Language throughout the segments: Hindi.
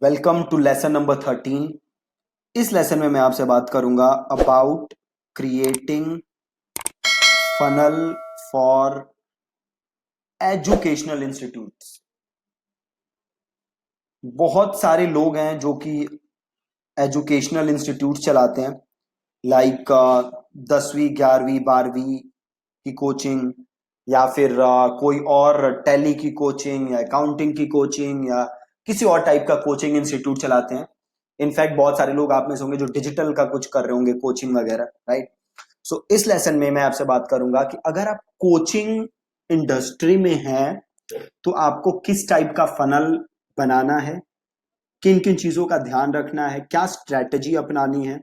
Welcome to lesson number 13। इस लेसन में मैं आपसे बात करूंगा about creating funnel for educational institutes. बहुत सारे लोग हैं जो कि एजुकेशनल इंस्टीट्यूट चलाते हैं, लाइक 10वीं 11वीं 12वीं की कोचिंग, या फिर कोई और टैली की कोचिंग या अकाउंटिंग की कोचिंग या किसी और टाइप का कोचिंग इंस्टीट्यूट चलाते हैं। इनफैक्ट बहुत सारे लोग आप में से होंगे जो डिजिटल का कुछ कर रहे होंगे, कोचिंग वगैरह, राइट। सो इस लेसन में मैं आपसे बात करूंगा कि अगर आप कोचिंग इंडस्ट्री में हैं तो आपको किस टाइप का फनल बनाना है, किन किन चीजों का ध्यान रखना है, क्या स्ट्रेटजी अपनानी है।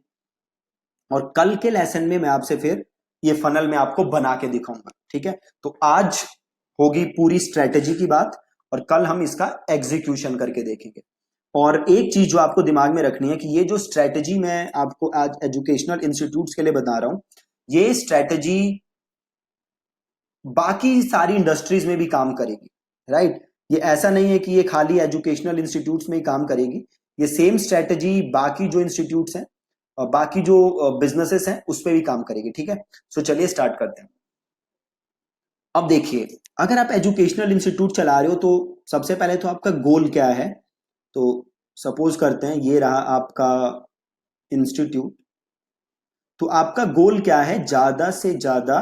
और कल के लेसन में मैं आपसे फिर ये फनल में आपको बना के दिखाऊंगा, ठीक है। तो आज होगी पूरी स्ट्रेटजी की बात और कल हम इसका एग्जीक्यूशन करके देखेंगे। और एक चीज जो आपको दिमाग में रखनी है कि ये जो स्ट्रेटजी मैं आपको आज एजुकेशनल इंस्टीट्यूट्स के लिए बता रहा हूं, ये स्ट्रेटजी बाकी सारी इंडस्ट्रीज में भी काम करेगी, राइट। ये ऐसा नहीं है कि ये खाली एजुकेशनल इंस्टीट्यूट्स में ही काम करेगी। ये सेम स्ट्रेटजी बाकी जो इंस्टीट्यूट्स हैं और बाकी जो बिजनेसेस हैं उस पर भी काम करेगी, ठीक है। सो चलिए स्टार्ट करते हैं। अब देखिए, अगर आप एजुकेशनल इंस्टीट्यूट चला रहे हो तो सबसे पहले तो आपका गोल क्या है। तो सपोज करते हैं ये रहा आपका इंस्टीट्यूट। तो आपका गोल क्या है? ज्यादा से ज्यादा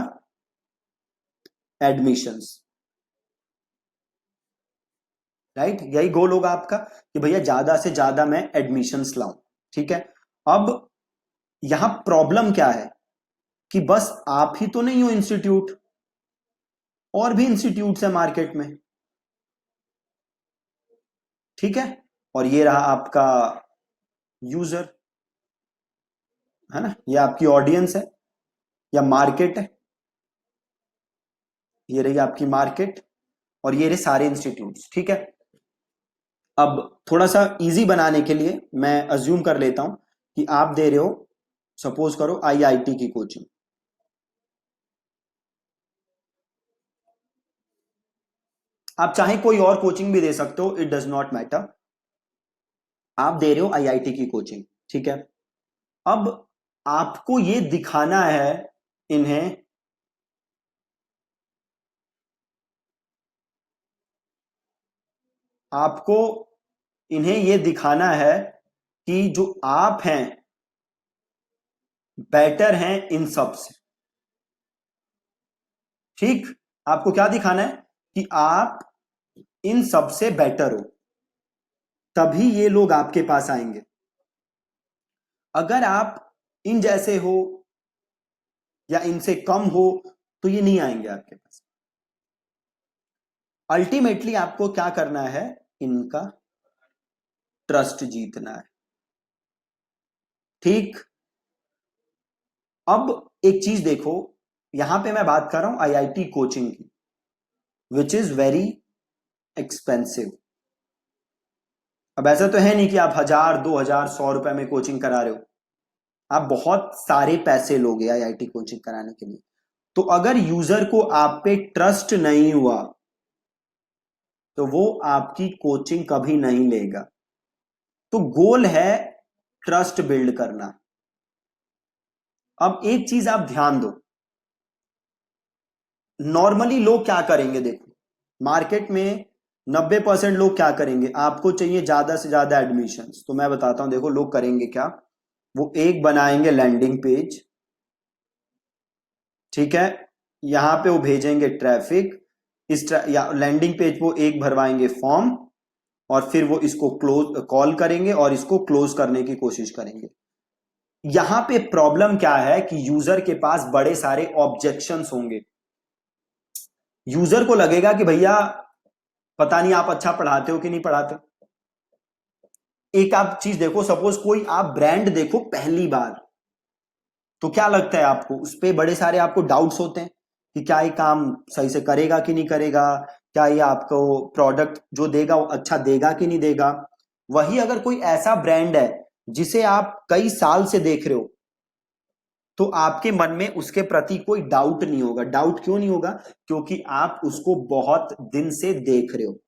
एडमिशंस, राइट। यही गोल होगा आपका कि भैया ज्यादा से ज्यादा मैं एडमिशंस लाऊं, ठीक है। अब यहां प्रॉब्लम क्या है कि बस आप ही तो नहीं हो इंस्टीट्यूट, और भी इंस्टीट्यूट्स है मार्केट में, ठीक है। और ये रहा आपका यूजर, है ना, ये आपकी ऑडियंस है या मार्केट है। ये रही आपकी मार्केट और ये रहे सारे इंस्टीट्यूट्स, ठीक है। अब थोड़ा सा इजी बनाने के लिए मैं अज्यूम कर लेता हूं कि आप दे रहे हो, सपोज करो आईआईटी की कोचिंग। आप चाहे कोई और कोचिंग भी दे सकते हो, इट डज नॉट मैटर। आप दे रहे हो आईआईटी की कोचिंग, ठीक है। अब आपको ये दिखाना है इन्हें, आपको इन्हें ये दिखाना है कि जो आप हैं बेटर हैं इन सब से, ठीक। आपको क्या दिखाना है कि आप इन सब से बेटर हो, तभी ये लोग आपके पास आएंगे। अगर आप इन जैसे हो या इनसे कम हो तो ये नहीं आएंगे आपके पास। अल्टीमेटली आपको क्या करना है? इनका ट्रस्ट जीतना है, ठीक। अब एक चीज देखो, यहां पे मैं बात कर रहा हूं आईआईटी कोचिंग की, विच इज वेरी एक्सपेंसिव। अब ऐसा तो है नहीं कि आप 1000 2000 100 रुपए में कोचिंग करा रहे हो, आप बहुत सारे पैसे लोगे आईआईटी कोचिंग कराने के लिए। तो अगर यूजर को आप पे ट्रस्ट नहीं हुआ तो वो आपकी कोचिंग कभी नहीं लेगा। तो गोल है ट्रस्ट बिल्ड करना। अब एक चीज आप ध्यान दो, नॉर्मली लोग क्या करेंगे, देखो मार्केट में 90% लोग क्या करेंगे, आपको चाहिए ज्यादा से ज्यादा एडमिशंस, तो मैं बताता हूं, देखो लोग करेंगे क्या। वो एक बनाएंगे लैंडिंग पेज, ठीक है, यहां पे वो भेजेंगे ट्रैफिक, या लैंडिंग पेज वो एक भरवाएंगे फॉर्म, और फिर वो इसको क्लोज कॉल करेंगे और इसको क्लोज करने की कोशिश करेंगे। यहां पे प्रॉब्लम क्या है कि यूजर के पास बड़े सारे ऑब्जेक्शंस होंगे। यूजर को लगेगा कि भैया पता नहीं आप अच्छा पढ़ाते हो कि नहीं पढ़ाते। एक आप चीज देखो, सपोज कोई आप ब्रांड देखो पहली बार, तो क्या लगता है आपको, उस पर बड़े सारे आपको डाउट्स होते हैं कि क्या ये काम सही से करेगा कि नहीं करेगा, क्या ये आपको प्रोडक्ट जो देगा वो अच्छा देगा कि नहीं देगा। वही अगर कोई ऐसा ब्रांड है जिसे आप कई साल से देख रहे हो, तो आपके मन में उसके प्रति कोई डाउट नहीं होगा। डाउट क्यों नहीं होगा? क्योंकि आप उसको बहुत दिन से देख रहे हो।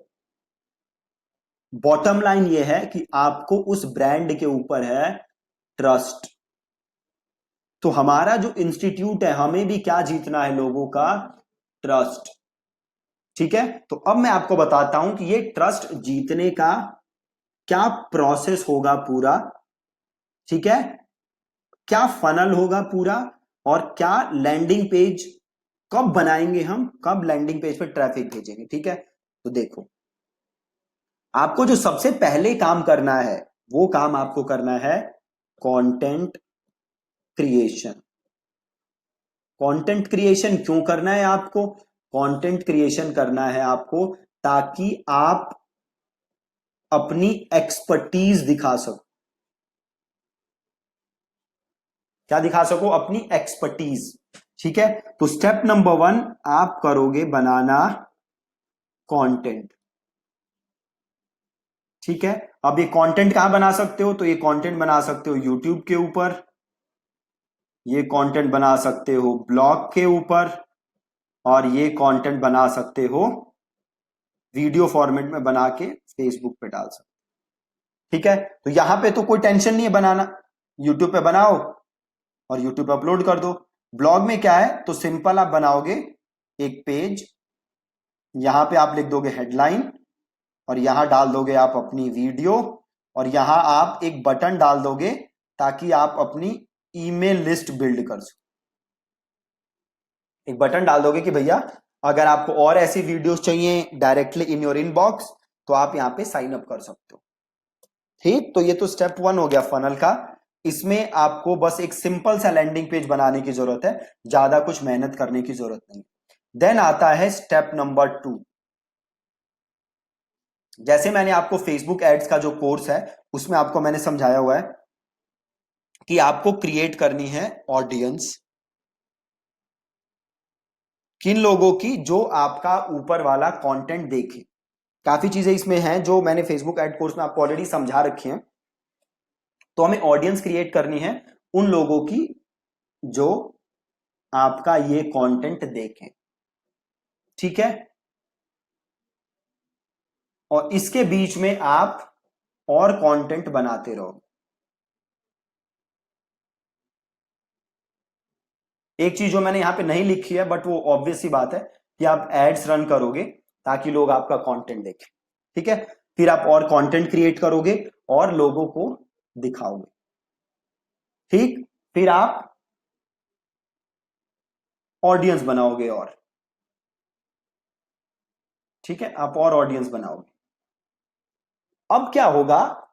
बॉटम लाइन ये है कि आपको उस ब्रांड के ऊपर है ट्रस्ट। तो हमारा जो इंस्टीट्यूट है, हमें भी क्या जीतना है? लोगों का ट्रस्ट। ठीक है, तो अब मैं आपको बताता हूं कि ये ट्रस्ट जीतने का क्या प्रोसेस होगा पूरा। ठीक है, क्या फनल होगा पूरा, और क्या लैंडिंग पेज कब बनाएंगे हम, कब लैंडिंग पेज पे ट्रैफिक भेजेंगे। ठीक है, तो देखो, आपको जो सबसे पहले काम करना है, वो काम आपको करना है कंटेंट क्रिएशन। कंटेंट क्रिएशन क्यों करना है आपको? कंटेंट क्रिएशन करना है आपको ताकि आप अपनी एक्सपर्टीज दिखा सको। क्या दिखा सको? अपनी एक्सपर्टीज। ठीक है, तो स्टेप नंबर 1 आप करोगे बनाना कंटेंट। ठीक है, अब ये कंटेंट कहां बना सकते हो? तो ये कंटेंट बना सकते हो यूट्यूब के ऊपर, ये कंटेंट बना सकते हो ब्लॉग के ऊपर, और ये कंटेंट बना सकते हो वीडियो फॉर्मेट में बना के फेसबुक पे डाल सकते हो। ठीक है, तो यहां पे तो कोई टेंशन नहीं है बनाना, यूट्यूब पे बनाओ और यूट्यूब पे अपलोड कर दो। ब्लॉग में क्या है? तो सिंपल आप बनाओगे एक पेज, यहां पे आप लिख दोगे हेडलाइन, और यहां डाल दोगे आप अपनी वीडियो, और यहां आप एक बटन डाल दोगे ताकि आप अपनी ईमेल लिस्ट बिल्ड कर सको। एक बटन डाल दोगे कि भैया अगर आपको और ऐसी वीडियोस चाहिए डायरेक्टली इन योर इनबॉक्स, तो आप यहां पे साइन अप कर सकते हो। ठीक, तो ये तो स्टेप 1 हो गया फनल का। इसमें आपको बस एक सिंपल सा लैंडिंग पेज बनाने की जरूरत है, ज्यादा कुछ मेहनत करने की जरूरत नहीं। देन आता है स्टेप नंबर 2। जैसे मैंने आपको फेसबुक एड्स का जो कोर्स है उसमें आपको मैंने समझाया हुआ है कि आपको क्रिएट करनी है ऑडियंस। किन लोगों की? जो आपका ऊपर वाला कंटेंट देखे। काफी चीजें इसमें हैं जो मैंने फेसबुक एड कोर्स में आपको ऑलरेडी समझा रखी हैं। तो हमें ऑडियंस क्रिएट करनी है उन लोगों की जो आपका ये कंटेंट देखें। ठीक है, और इसके बीच में आप और कंटेंट बनाते रहो। एक चीज जो मैंने यहां पे नहीं लिखी है बट वो ऑब्वियस सी बात है कि आप एड्स रन करोगे ताकि लोग आपका कंटेंट देखें। ठीक है, फिर आप और कंटेंट क्रिएट करोगे और लोगों को दिखाओगे। ठीक, फिर आप ऑडियंस बनाओगे और, ठीक है, आप और ऑडियंस बनाओगे। अब क्या होगा?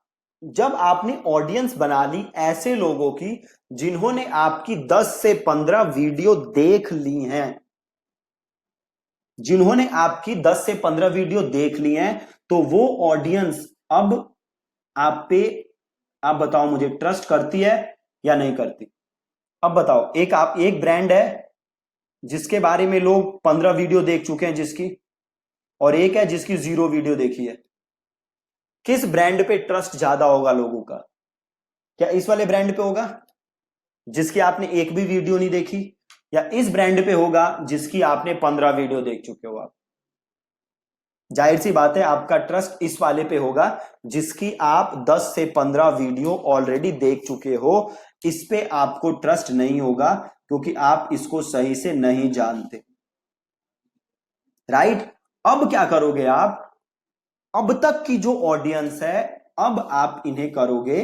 जब आपने ऑडियंस बना ली ऐसे लोगों की जिन्होंने आपकी 10 से 15 वीडियो देख ली हैं, जिन्होंने आपकी 10 से 15 वीडियो देख ली हैं, तो वो ऑडियंस अब आप पे, आप बताओ मुझे, ट्रस्ट करती है या नहीं करती? अब बताओ, एक ब्रांड है जिसके बारे में लोग 15 वीडियो देख चुके हैं जिसकी, और एक है जिसकी 0 वीडियो देखी है। किस ब्रांड पे ट्रस्ट ज्यादा होगा लोगों का? क्या इस वाले ब्रांड पे होगा जिसकी आपने एक भी वीडियो नहीं देखी, या इस ब्रांड पे होगा जिसकी आपने 15 वीडियो देख चुके हो आप? जाहिर सी बात है आपका ट्रस्ट इस वाले पे होगा जिसकी आप 10 से 15 वीडियो ऑलरेडी देख चुके हो। इस पे आपको ट्रस्ट नहीं होगा क्योंकि आप इसको सही से नहीं जानते। राइट, अब क्या करोगे आप? अब तक की जो ऑडियंस है, अब आप इन्हें करोगे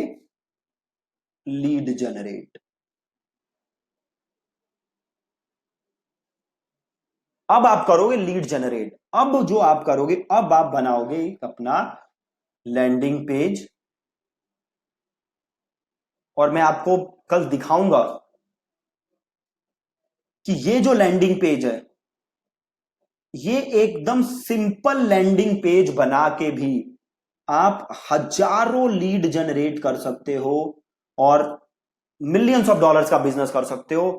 लीड जनरेट। अब आप करोगे लीड जनरेट। अब जो आप करोगे, अब आप बनाओगे अपना लैंडिंग पेज, और मैं आपको कल दिखाऊंगा कि ये जो लैंडिंग पेज है, ये एकदम सिंपल लैंडिंग पेज बना के भी आप हजारों लीड जनरेट कर सकते हो और मिलियंस ऑफ डॉलर्स का बिजनेस कर सकते हो,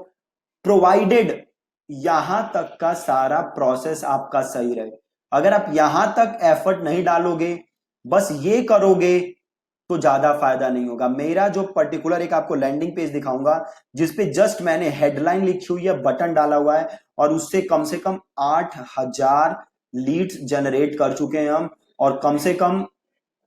प्रोवाइडेड यहां तक का सारा प्रोसेस आपका सही रहे। अगर आप यहां तक एफर्ट नहीं डालोगे, बस ये करोगे, तो ज्यादा फायदा नहीं होगा। मेरा जो पर्टिकुलर एक आपको लैंडिंग पेज दिखाऊंगा जिसपे जस्ट मैंने हेडलाइन लिखी हुई है, बटन डाला हुआ है, और उससे कम से कम 8,000 लीड्स जनरेट कर चुके हैं हम, और कम से कम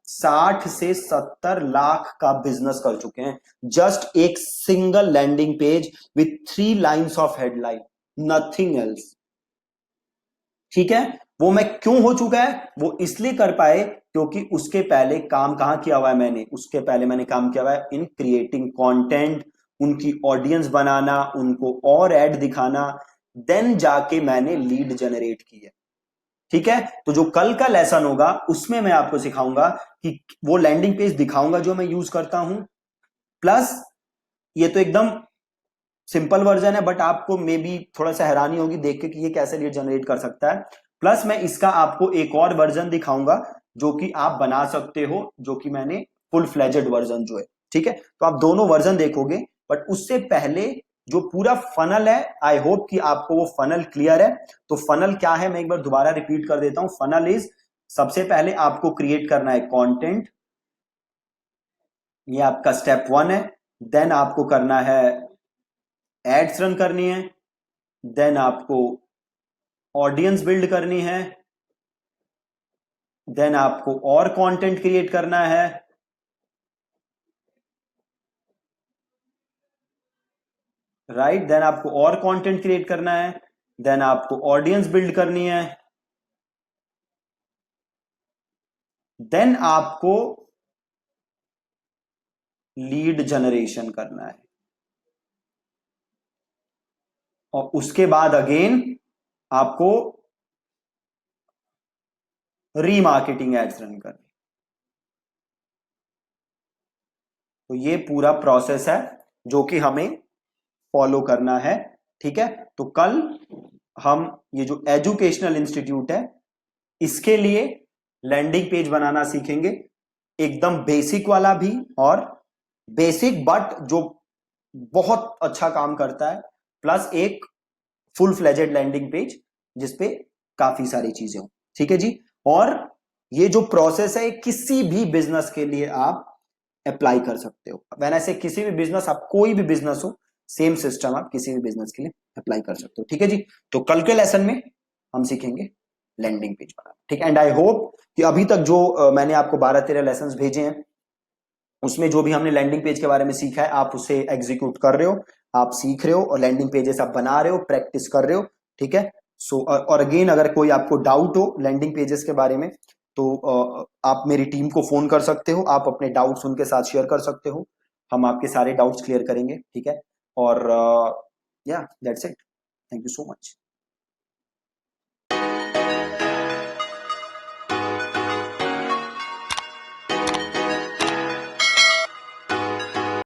60 से 70 लाख का बिजनेस कर चुके हैं, जस्ट एक single landing page with 3 lines of headline, nothing else. ठीक है, वो मैं क्यों हो चुका है, वो इसलिए कर पाए क्योंकि उसके पहले काम कहां किया हुआ है मैंने, उसके पहले मैंने काम किया हुआ है इन क्रिएटिंग कंटेंट, उनकी ऑडियंस बनाना, उनको और ऐड दिखाना, देन जाके मैंने लीड जनरेट की है। ठीक है, तो जो कल का लेसन होगा उसमें मैं आपको सिखाऊंगा कि वो लैंडिंग पेज दिखाऊंगा जो मैं यूज करता हूं, प्लस ये तो एकदम सिंपल वर्जन है, बट आपको मे बी थोड़ा सा हैरानी होगी देख के कि ये कैसे लीड जनरेट कर सकता है। प्लस मैं इसका आपको एक और वर्जन दिखाऊंगा जो कि आप बना सकते हो, जो कि मैंने फुल फ्लेजेड वर्जन जो है। ठीक है, तो आप दोनों वर्जन देखोगे, बट उससे पहले जो पूरा फनल है, आई होप कि आपको वो फनल क्लियर है। तो फनल क्या है, मैं एक बार दोबारा रिपीट कर देता हूं। फनल इज, सबसे पहले आपको क्रिएट करना है कंटेंट, ये आपका स्टेप 1 है। देन आपको करना है एड्स रन करनी है, देन आपको ऑडियंस बिल्ड करनी है, देन आपको और कंटेंट क्रिएट करना है, राइट, देन आपको और कंटेंट क्रिएट करना है, देन आपको ऑडियंस बिल्ड करनी है, देन आपको लीड जनरेशन करना है, और उसके बाद अगेन आपको रीमार्केटिंग एड्स रन करनी। तो ये पूरा प्रोसेस है जो कि हमें फॉलो करना है। ठीक है, तो कल हम ये जो एजुकेशनल इंस्टीट्यूट है इसके लिए लैंडिंग पेज बनाना सीखेंगे, एकदम बेसिक वाला भी, और बेसिक बट जो बहुत अच्छा काम करता है, प्लस एक फुल फ्लेजेड लैंडिंग पेज जिसपे काफी सारी चीजें हो। ठीक है जी, और ये जो प्रोसेस है किसी भी बिजनेस के लिए आप अप्लाई कर सकते हो। वैन ऐसे किसी भी बिजनेस, आप कोई भी बिजनेस हो, सेम सिस्टम आप किसी भी बिजनेस के लिए अप्लाई कर सकते हो। ठीक है जी, तो कल के लेसन में हम सीखेंगे लैंडिंग पेज बनाना। ठीक है, एंड आई होप कि अभी तक जो मैंने आपको 12-13 लेसन भेजे हैं उसमें जो भी हमने लैंडिंग पेज के बारे में सीखा है आप उसे एग्जीक्यूट कर रहे हो, आप सीख रहे हो, और लैंडिंग पेजेस आप बना रहे हो, प्रैक्टिस कर रहे हो। ठीक है, सो और अगेन अगर कोई आपको डाउट हो लैंडिंग पेजेस के बारे में तो आप मेरी टीम को फोन कर सकते हो, आप अपने डाउट्स उनके साथ शेयर कर सकते हो, हम आपके सारे डाउट्स क्लियर करेंगे। ठीक है, और या that's it, thank you so much.